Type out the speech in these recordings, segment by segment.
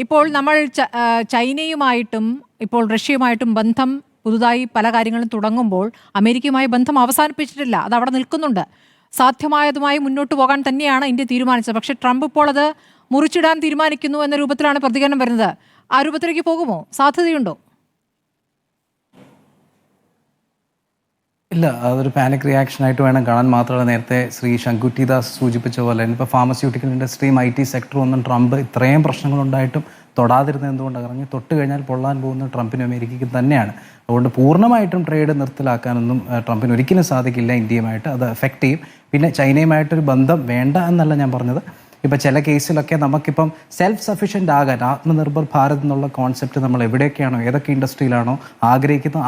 ഇപ്പോൾ നമ്മൾ ചൈനയുമായിട്ടും ഇപ്പോൾ റഷ്യയുമായിട്ടും ബന്ധം പുതുതായി പല കാര്യങ്ങളും തുടങ്ങുമ്പോൾ അമേരിക്കയുമായി ബന്ധം അവസാനിപ്പിച്ചിട്ടില്ല, അത് അവിടെ നിൽക്കുന്നുണ്ട്. സാധ്യമായതുമായി മുന്നോട്ട് പോകാൻ തന്നെയാണ് ഇന്ത്യ തീരുമാനിച്ചത്. പക്ഷേ ട്രംപ് ഇപ്പോൾ അത് മുറിച്ചിടാൻ തീരുമാനിക്കുന്നു എന്ന രൂപത്തിലാണ് പ്രതികരണം വരുന്നത്. ആ രൂപത്തിലേക്ക് പോകുമോ? സാധ്യതയുണ്ടോ? ഇല്ല, അതൊരു പാനിക് റിയാക്ഷൻ ആയിട്ട് വേണം കാണാൻ. മാത്രമല്ല, നേരത്തെ ശ്രീ ശങ്കുട്ടിദാസ് സൂചിപ്പിച്ച പോലെ ഇപ്പോൾ ഫാർമസ്യൂട്ടിക്കൽ ഇൻഡസ്ട്രിയും IT സെക്ടറും ഒന്നും ട്രംപ് ഇത്രയും പ്രശ്നങ്ങളുണ്ടായിട്ടും തൊടാതിരുന്നത് എന്തുകൊണ്ടാണ്? ഇറങ്ങി തൊട്ട് കഴിഞ്ഞാൽ പൊള്ളാൻ പോകുന്ന ട്രംപിനും അമേരിക്കയ്ക്കും തന്നെയാണ്. അതുകൊണ്ട് പൂർണ്ണമായിട്ടും ട്രേഡ് നിർത്തലാക്കാനൊന്നും ട്രംപിന് ഒരിക്കലും സാധിക്കില്ല. ഇന്ത്യയുമായിട്ട് അത് എഫക്റ്റ് ചെയ്യും. പിന്നെ ചൈനയുമായിട്ടൊരു ബന്ധം വേണ്ട എന്നല്ല ഞാൻ പറഞ്ഞത്. ഇപ്പം ചില കേസിലൊക്കെ നമുക്കിപ്പം സെൽഫ് സഫീഷ്യൻ്റ് ആകാൻ, ആത്മനിർഭർ ഭാരത് എന്നുള്ള കോൺസെപ്റ്റ് നമ്മൾ എവിടെയൊക്കെയാണോ ഏതൊക്കെ ഇൻഡസ്ട്രിയിലാണോ ആഗ്രഹിക്കുന്നത്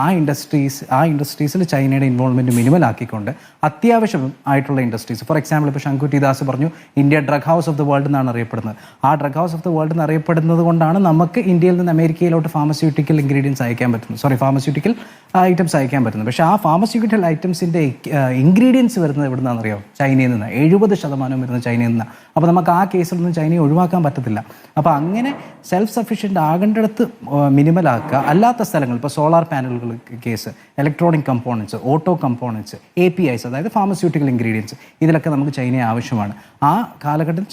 ആ ഇൻഡസ്ട്രീസിൽ ചൈനയുടെ ഇൻവോൾവ്മെൻറ്റ് മിനിമൽ ആക്കിക്കൊണ്ട് അത്യാവശ്യം ആയിട്ടുള്ള ഇൻഡസ്ട്രീസ്, ഫോർ എക്സാമ്പിൾ ഇപ്പോൾ ശങ്കുട്ടിദാസ് പറഞ്ഞു India drug house of the world എന്നാണ് അറിയപ്പെടുന്നത്. ആ drug house of the world എന്ന് അറിയപ്പെടുന്നത് കൊണ്ടാണ് നമുക്ക് ഇന്ത്യയിൽ നിന്ന് അമേരിക്കയിലോട്ട് ഫാർമസ്യൂട്ടിക്കൽ ഇൻഗ്രീഡിയൻസ് അയക്കാൻ പറ്റുന്നത്, ഫാർമസ്യൂട്ടിക്കൽ ഐറ്റംസ് അയക്കാൻ പറ്റുന്നത്. പക്ഷേ ആ ഫാർമസ്യൂട്ടിക്കൽ ഐറ്റംസിൻ്റെ ഇൻഗ്രീഡിയൻസ് വരുന്നത് എവിടെ നിന്നാണെന്നറിയോ? ചൈനയിൽ നിന്ന്. 70% വരുന്നത് ചൈനയിൽ നിന്നാണ്. അപ്പോൾ നമുക്ക് ആ കേസിൽ നിന്ന് ചൈനയെ ഒഴിവാക്കാൻ പറ്റത്തില്ല. അപ്പോൾ അങ്ങനെ സെൽഫ് സഫീഷ്യൻ്റ് ആകേണ്ടിടത്ത് മിനിമലാക്കുക. അല്ലാത്ത സ്ഥലങ്ങൾ, ഇപ്പോൾ സോളാർ പാനലുകൾ case, electronic components, auto components, APIs അതായത് ഫാർമസ്യൂട്ടിക്കൽ ഇൻഗ്രീഡിയൻസ്, ഇതിലൊക്കെ നമുക്ക് ചൈനയെ ആവശ്യമാണ്. ആ കാലഘട്ടത്തിൽ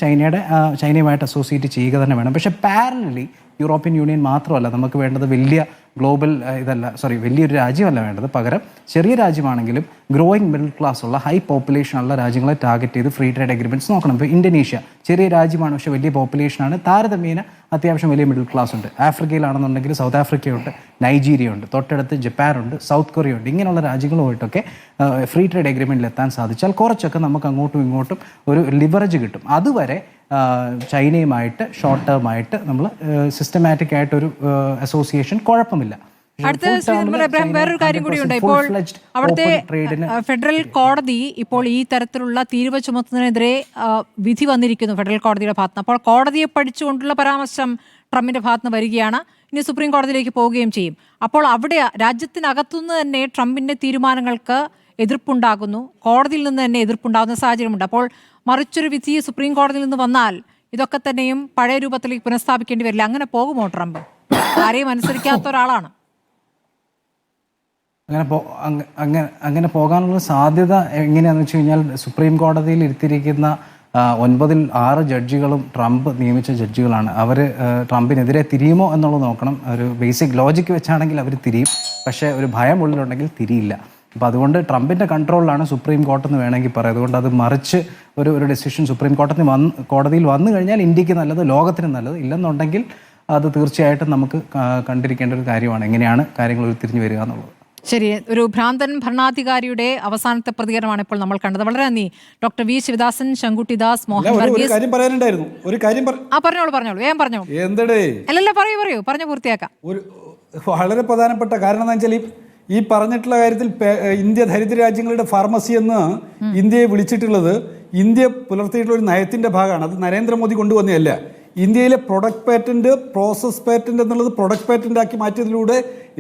ചൈനയുമായിട്ട് അസോസിയേറ്റ് ചെയ്യുക തന്നെ വേണം. പക്ഷേ പാരലലി യൂറോപ്യൻ യൂണിയൻ മാത്രമല്ല നമുക്ക് വേണ്ടത്, വലിയൊരു രാജ്യമല്ല വേണ്ടത്. പകരം ചെറിയ രാജ്യമാണെങ്കിലും ഗ്രോയിങ് മിഡിൽ ക്ലാസ് ഉള്ള ഹൈ പോപ്പുലേഷൻ ഉള്ള രാജ്യങ്ങളെ ടാർഗറ്റ് ചെയ്ത് ഫ്രീ ട്രേഡ് അഗ്രിമെൻറ്റ്സ് നോക്കണം. ഇപ്പോൾ ഇന്തോനേഷ്യ ചെറിയ രാജ്യമാണ്, പക്ഷേ വലിയ പോപ്പുലേഷനാണ്. താരതമ്യേന അത്യാവശ്യം വലിയ മിഡിൽ ക്ലാസ് ഉണ്ട്. ആഫ്രിക്കയിലാണെന്നുണ്ടെങ്കിൽ സൗത്ത് ആഫ്രിക്കയുണ്ട്, നൈജീരിയ ഉണ്ട്, തൊട്ടടുത്ത് ജപ്പാനുണ്ട്, സൗത്ത് കൊറിയ ഉണ്ട്. ഇങ്ങനെയുള്ള രാജ്യങ്ങളുമായിട്ടൊക്കെ ഫ്രീ ട്രേഡ് അഗ്രിമെൻറ്റിൽ എത്താൻ സാധിച്ചാൽ കുറച്ചൊക്കെ നമുക്ക് അങ്ങോട്ടും ഇങ്ങോട്ടും ഒരു ലിവറേജ് കിട്ടും. അതുവരെ ചൈനയുമായിട്ട് ഷോർട്ട് ടേം ആയിട്ട് നമ്മൾ സിസ്റ്റമാറ്റിക് ആയിട്ടൊരു അസോസിയേഷൻ കുഴപ്പമില്ല. വേറൊരു കാര്യം കൂടിയുണ്ട്. ഇപ്പോൾ അവിടുത്തെ ഫെഡറൽ കോടതി ഇപ്പോൾ ഈ തരത്തിലുള്ള തീരുവ ചുമത്തുന്നതിനെതിരെ വിധി വന്നിരിക്കുന്നു ഫെഡറൽ കോടതിയുടെ ഭാഗത്തുനിന്ന്. അപ്പോൾ കോടതിയെ പഠിച്ചുകൊണ്ടുള്ള പരാമർശം ട്രംപിന്റെ ഭാഗത്തുനിന്ന് വരികയാണ്. ഇനി സുപ്രീം കോടതിയിലേക്ക് പോവുകയും ചെയ്യും. അപ്പോൾ അവിടെ രാജ്യത്തിനകത്തുനിന്ന് തന്നെ ട്രംപിന്റെ തീരുമാനങ്ങൾക്ക് എതിർപ്പുണ്ടാകുന്നു, കോടതിയിൽ നിന്ന് തന്നെ എതിർപ്പുണ്ടാകുന്ന സാഹചര്യമുണ്ട്. അപ്പോൾ മറിച്ചൊരു വിധി സുപ്രീം കോടതിയിൽ നിന്ന് വന്നാൽ ഇതൊക്കെ തന്നെയും പഴയ രൂപത്തിലേക്ക് പുനഃസ്ഥാപിക്കേണ്ടി വരില്ല. അങ്ങനെ പോകുമോ ട്രംപ്? ആരെയും അനുസരിക്കാത്ത ഒരാളാണ്. അങ്ങനെ പോകാനുള്ള സാധ്യത എങ്ങനെയാണെന്ന് വെച്ച് കഴിഞ്ഞാൽ, സുപ്രീം കോടതിയിൽ ഇരുത്തിയിരിക്കുന്ന 9-ൽ 6 ജഡ്ജികളും ട്രംപ് നിയമിച്ച ജഡ്ജികളാണ്. അവർ ട്രംപിനെതിരെ തിരിയുമോ എന്നുള്ളത് നോക്കണം. ഒരു ബേസിക് ലോജിക്ക് വെച്ചാണെങ്കിൽ അവർ തിരിയും, പക്ഷേ ഒരു ഭയം ഉള്ളിലുണ്ടെങ്കിൽ തിരിയില്ല. അപ്പോൾ അതുകൊണ്ട് ട്രംപിൻ്റെ കൺട്രോളിലാണ് സുപ്രീം കോടതി എന്ന് വേണമെങ്കിൽ പറയാം. അതുകൊണ്ട് അത് മറിച്ച് ഒരു ഡെസിഷൻ സുപ്രീം കോടതിയിൽ വന്നു കഴിഞ്ഞാൽ ഇന്ത്യക്ക് നല്ലത്, ലോകത്തിന് നല്ലത്. ഇല്ലെന്നുണ്ടെങ്കിൽ അത് തീർച്ചയായിട്ടും നമുക്ക് കണ്ടിരിക്കേണ്ട ഒരു കാര്യമാണ്, എങ്ങനെയാണ് കാര്യങ്ങൾ ഉരുത്തിരിഞ്ഞു വരിക എന്നുള്ളത്. ശരി, ഒരു ഭ്രാന്തൻ ഭരണാധികാരിയുടെ അവസാനത്തെ പ്രതികരണമാണ് ഇപ്പോൾ നമ്മൾ കണ്ടത്. വളരെ നന്ദി ഡോക്ടർ വി ശിവദാസൻ, ശങ്കുട്ടിദാസ്, മോഹൻ വർഗീസ്. പറഞ്ഞോളൂ, വേഗം പറഞ്ഞോളൂ. അല്ലല്ല, പറയൂ, പറഞ്ഞു പൂർത്തിയാക്കാം. വളരെ പ്രധാനപ്പെട്ട കാരണം എന്താ വെച്ചാൽ ഈ പറഞ്ഞിട്ടുള്ള കാര്യത്തിൽ ഇന്ത്യ ദരിദ്ര രാജ്യങ്ങളുടെ ഫാർമസി എന്ന് ഇന്ത്യയെ വിളിച്ചിട്ടുള്ളത് ഇന്ത്യ പുലർത്തിയിട്ടുള്ള ഒരു നയത്തിന്റെ ഭാഗമാണ്. അത് നരേന്ദ്രമോദി കൊണ്ടുവന്നതല്ല. ഇന്ത്യയിലെ പ്രൊഡക്റ്റ് പാറ്റന്റ്, പ്രോസസ് പാറ്റന്റ് എന്നുള്ളത് പ്രൊഡക്റ്റ് പാറ്റന്റ് ആക്കി മാറ്റിയതിലൂടെ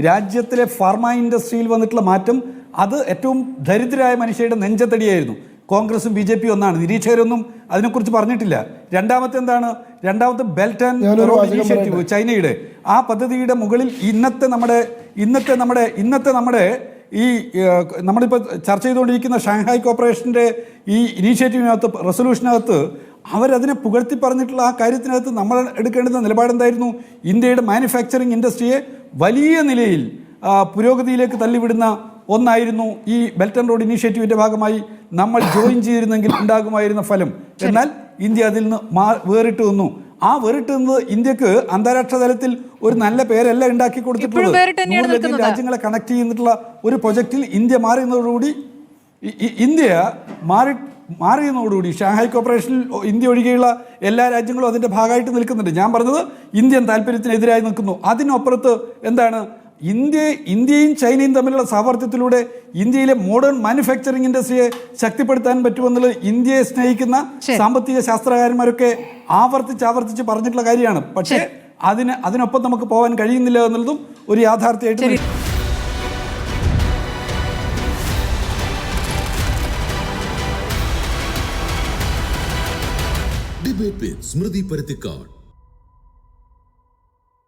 രാജ്യത്തിലെ ഫാർമ ഇൻഡസ്ട്രിയിൽ വന്നിട്ടുള്ള മാറ്റം അത് ഏറ്റവും ദരിദ്രരായ മനുഷ്യരുടെ നെഞ്ചത്തടിയായിരുന്നു. കോൺഗ്രസും BJP ഒന്നാണ്. നിരീക്ഷകരൊന്നും അതിനെക്കുറിച്ച് പറഞ്ഞിട്ടില്ല. രണ്ടാമത്തെ ബെൽറ്റ് ആൻഡ് റോഡ് ഇനീഷ്യേറ്റീവ് ചൈനയുടെ ആ പദ്ധതിയുടെ മുകളിൽ ഇന്നത്തെ നമ്മുടെ ഈ നമ്മളിപ്പോൾ ചർച്ച ചെയ്തുകൊണ്ടിരിക്കുന്ന ഷാങ്ഹായ് കോർപ്പറേഷൻ്റെ ഈ ഇനീഷ്യേറ്റീവിനകത്ത്, റെസൊല്യൂഷനകത്ത് അവരതിനെ പുകഴ്ത്തി പറഞ്ഞിട്ടുള്ള ആ കാര്യത്തിനകത്ത് നമ്മൾ എടുക്കേണ്ടുന്ന നിലപാടെന്തായിരുന്നു? ഇന്ത്യയുടെ മാനുഫാക്ചറിങ് ഇൻഡസ്ട്രിയെ വലിയ നിലയിൽ പുരോഗതിയിലേക്ക് തള്ളിവിടുന്ന ഒന്നായിരുന്നു ഈ ബെൽറ്റ് ആൻഡ് റോഡ് ഇനീഷ്യേറ്റീവിൻ്റെ ഭാഗമായി നമ്മൾ ജോയിൻ ചെയ്തിരുന്നെങ്കിൽ ഉണ്ടാകുമായിരുന്ന ഫലം. എന്നാൽ ഇന്ത്യ അതിൽ നിന്ന് വേറിട്ട് നിന്നു. ആ വേറിട്ട് നിന്നത് ഇന്ത്യക്ക് അന്താരാഷ്ട്ര തലത്തിൽ ഒരു നല്ല പേരല്ല ഉണ്ടാക്കി കൊടുത്തിട്ടുള്ളത്. 100 രാജ്യങ്ങളെ കണക്ട് ചെയ്യുന്നിട്ടുള്ള ഒരു പ്രൊജക്റ്റിൽ ഇന്ത്യ മാറിയെന്നതോടുകൂടി ഷാങ്ഹായ് കോർപ്പറേഷനിൽ ഇന്ത്യ ഒഴികെയുള്ള എല്ലാ രാജ്യങ്ങളും അതിൻ്റെ ഭാഗമായിട്ട് നിൽക്കുന്നുണ്ട്. ഞാൻ പറഞ്ഞത് ഇന്ത്യൻ താല്പര്യത്തിനെതിരായി നിൽക്കുന്നു. അതിനപ്പുറത്ത് എന്താണ്, ഇന്ത്യയും ചൈനയും തമ്മിലുള്ള സാമർത്ഥ്യത്തിലൂടെ ഇന്ത്യയിലെ മോഡേൺ മാനുഫാക്ചറിംഗ് ഇൻഡസ്ട്രിയെ ശക്തിപ്പെടുത്താൻ പറ്റുമെന്നുള്ളത് ഇന്ത്യയെ സ്നേഹിക്കുന്ന സാമ്പത്തിക ശാസ്ത്രകാരന്മാരൊക്കെ ആവർത്തിച്ച് പറഞ്ഞിട്ടുള്ള കാര്യമാണ്. പക്ഷേ അതിനൊപ്പം നമുക്ക് പോകാൻ കഴിയുന്നില്ല എന്നുള്ളതും ഒരു യാഥാർത്ഥ്യമായിട്ട് ഡിബേറ്റ് with Smriti Parathikkad.